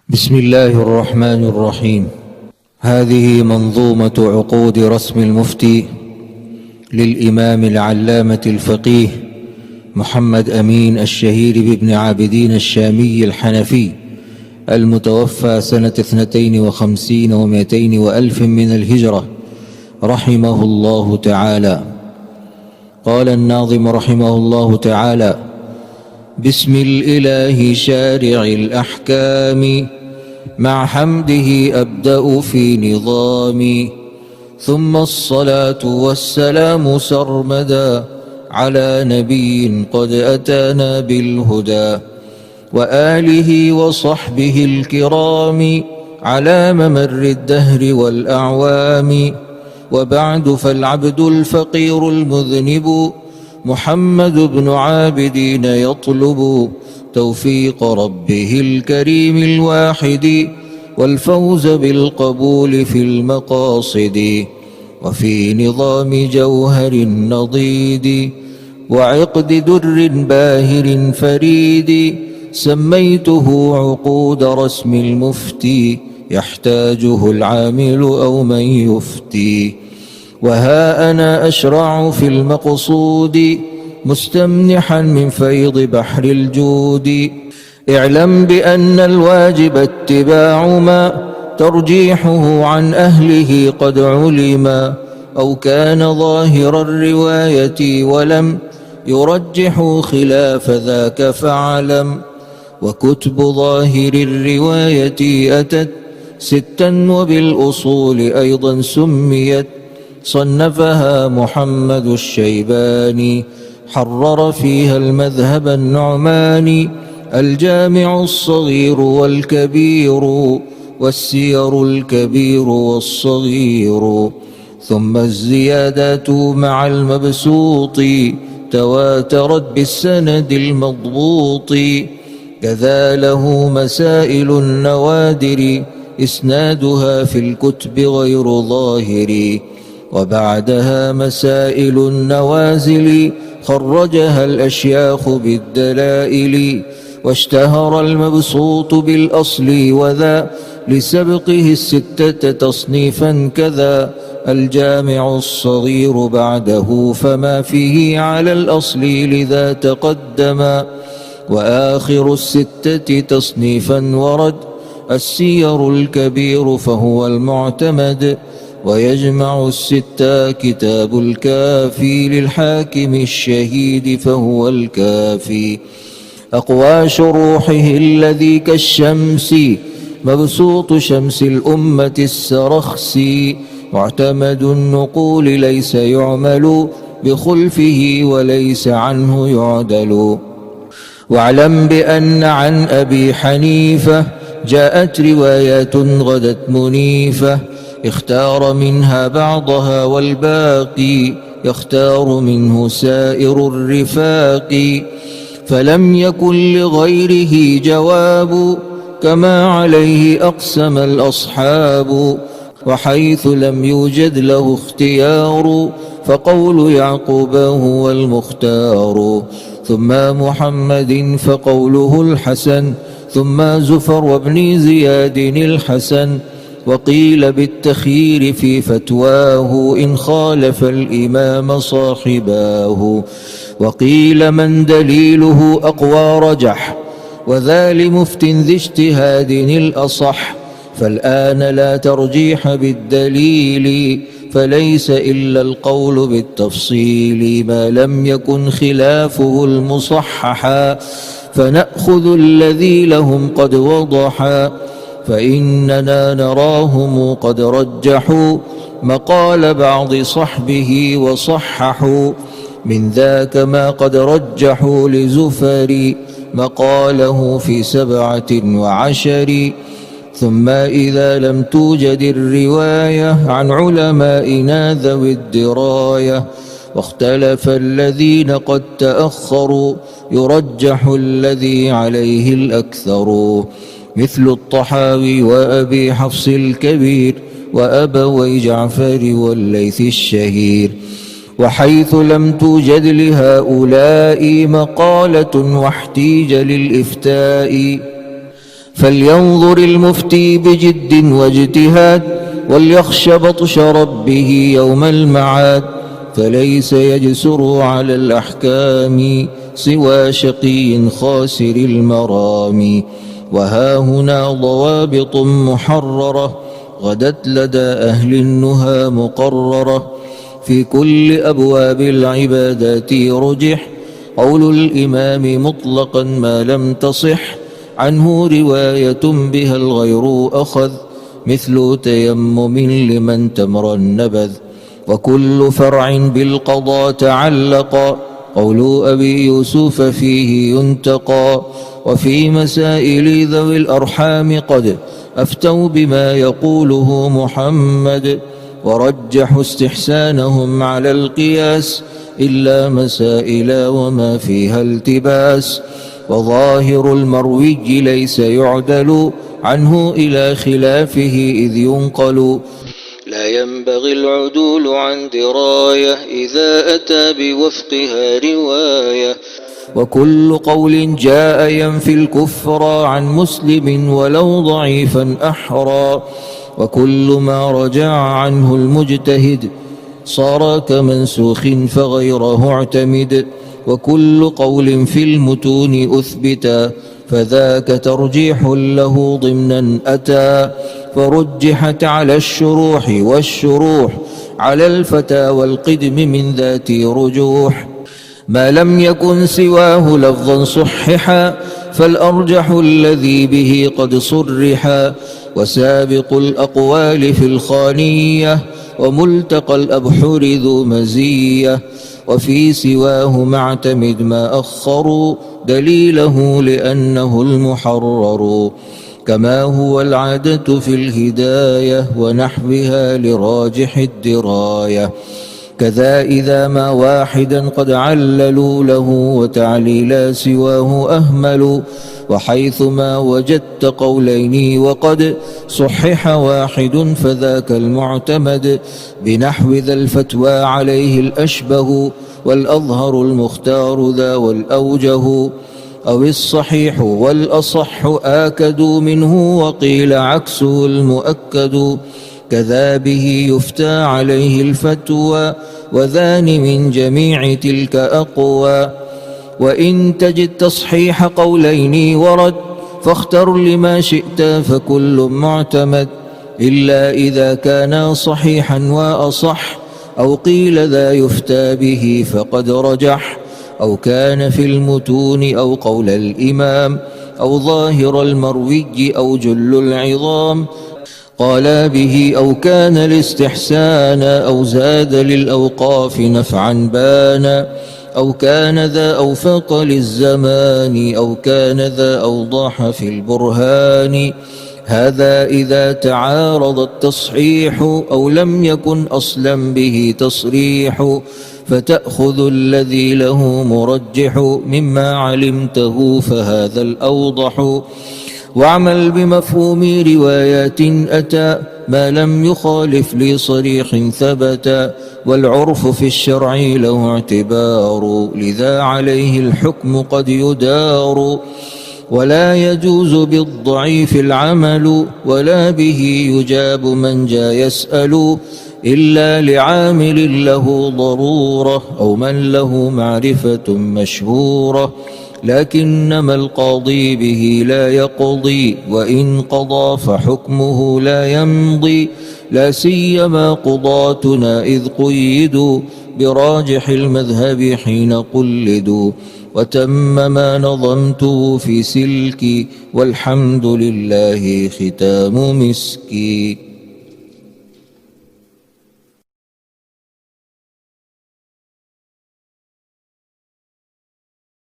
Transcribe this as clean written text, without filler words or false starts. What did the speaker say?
بسم الله الرحمن الرحيم. هذه منظومة عقود رسم المفتي للإمام العلامة الفقيه محمد أمين الشهير بابن عابدين الشامي الحنفي المتوفى سنة 52 و200 وألف من الهجرة رحمه الله تعالى. قال الناظم رحمه الله تعالى: بسم الإله شارع الأحكام مع حمده أبدأ في نظامي، ثم الصلاة والسلام سرمدا على نبي قد أتانا بالهدى، وآله وصحبه الكرام على ممر الدهر والأعوام. وبعد فالعبد الفقير المذنب محمد بن عابدين يطلب توفيق ربه الكريم الواحد، والفوز بالقبول في المقاصد، وفي نظام جوهر نضيد وعقد در باهر فريد سميته عقود رسم المفتي، يحتاجه العامل أو من يفتي. وها أنا أشرع في المقصود مستمنحا من فيض بحر الجود. اعلم بأن الواجب اتباع ما ترجيحه عن أهله قد علما، أو كان ظاهر الرواية ولم يرجحوا خلاف ذاك فاعلم. وكتب ظاهر الرواية أتت 6 وبالأصول أيضا سميت، صنفها محمد الشيباني حرر فيها المذهب النعماني، الجامع الصغير والكبير والسير الكبير والصغير. ثم الزيادات مع المبسوط تواترت بالسند المضبوط، كذا له مسائل النوادر إسنادها في الكتب غير ظاهر. وبعدها مسائل النوازل خرجها الأشياخ بالدلائل، واشتهر المبسوط بالأصل وذا لسبقه 6 تصنيفا كذا، الجامع الصغير بعده فما فيه على الأصل لذا تقدما. وآخر 6 تصنيفا ورد السير الكبير فهو المعتمد، ويجمع 6 كتاب الكافي للحاكم الشهيد فهو الكافي. أقوى شروحه الذي كالشمس مبسوط شمس الأمة السرخسي، معتمد النقول ليس يعمل بخلفه وليس عنه يعدل. واعلم بأن عن أبي حنيفة جاءت روايات غدت منيفة، اختار منها بعضها والباقي يختار منه سائر الرفاق. فلم يكن لغيره جواب كما عليه أقسم الأصحاب، وحيث لم يوجد له اختيار فقول يعقوب هو المختار. ثم محمد فقوله الحسن، ثم زفر وابن زياد الحسن. وقيل بالتخيير في فتواه إن خالف الإمام صاحباه، وقيل من دليله أقوى رجح، وذا لمفت ذي اجتهاد الأصح. فالآن لا ترجيح بالدليل، فليس إلا القول بالتفصيل، ما لم يكن خلافه المصححا فنأخذ الذي لهم قد وضحا. فإننا نراهم قد رجحوا مقال بعض صحبه وصححوا، من ذاك ما قد رجحوا لزفر مقاله في 17. ثم إذا لم توجد الرواية عن علمائنا ذوي الدراية، واختلف الذين قد تأخروا يرجح الذي عليه الأكثر، مثل الطحاوي وأبي حفص الكبير وأبوي جعفر والليث الشهير. وحيث لم توجد لهؤلاء مقالة واحتيج للإفتاء، فلينظر المفتي بجد واجتهاد، وليخش بطش ربه يوم المعاد. فليس يجسر على الأحكام سوى شقي خاسر المرام. وها هنا ضوابط محررة غدت لدى أهل النهى مقررة. في كل أبواب العبادات رجح قول الإمام مطلقا ما لم تصح عنه رواية بها الغير أخذ، مثل تيمم لمن تمرا نبذ. وكل فرع بالقضاء تعلق قول أبي يوسف فيه ينتقى. وفي مسائل ذوي الأرحام قد أفتوا بما يقوله محمد، ورجحوا استحسانهم على القياس إلا مسائل وما فيها التباس. وظاهر المروي ليس يعدل عنه إلى خلافه إذ ينقل. لا ينبغي العدول عن دراية إذا أتى بوفقها رواية. وكل قول جاء ينفي الكفر عن مسلم ولو ضعيفا أحرى. وكل ما رجع عنه المجتهد صار كمنسوخ فغيره اعتمد. وكل قول في المتون أثبتا فذاك ترجيح له ضمنا أتى. فرجحت على الشروح والشروح على الفتى والقدم من ذات رجوح. ما لم يكن سواه لفظا صححا فالأرجح الذي به قد صرحا. وسابق الأقوال في الخانية وملتقى الأبحر ذو مزية. وفي سواه معتمد ما أخروا دليله لأنه المحرر. كما هو العادة في الهداية ونحوها لراجح الدراية. كذا إذا ما واحدا قد عللوا له وتعليلا سواه أهملوا. وحيثما وجدت قولين وقد صحح واحد فذاك المعتمد. بنحو ذا الفتوى عليه الأشبه والأظهر المختار ذا والأوجه. أو الصحيح والأصح آكدوا منه وقيل عكسه المؤكد. كذا به يفتى عليه الفتوى وذان من جميع تلك أقوى. وإن تجد تصحيح قولين ورد فاختر لما شئت فكل معتمد. إلا إذا كان صحيحا وأصح أو قيل ذا يفتى به فقد رجح. أو كان في المتون أو قول الإمام أو ظاهر المروي أو جل العظام قال به. أو كان الاستحسان أو زاد للأوقاف نفعا بانا. أو كان ذا أوفق للزمان أو كان ذا أوضح في البرهان. هذا إذا تعارض التصحيح أو لم يكن أصلا به تصريح. فتأخذ الذي له مرجح مما علمته فهذا الأوضح. واعمل بمفهوم روايات أتى ما لم يخالف لصريح ثبتا. والعرف في الشرع له اعتبار لذا عليه الحكم قد يدار. ولا يجوز بالضعيف العمل ولا به يجاب من جاء يسأل. إلا لعامل له ضرورة أو من له معرفة مشهورة. لكنما القاضي به لا يقضي وإن قضى فحكمه لا يمضي. لا سيما قضاتنا إذ قيدوا براجح المذهب حين قلدوا. وتم ما نظمته في سلكي والحمد لله ختام مسكي.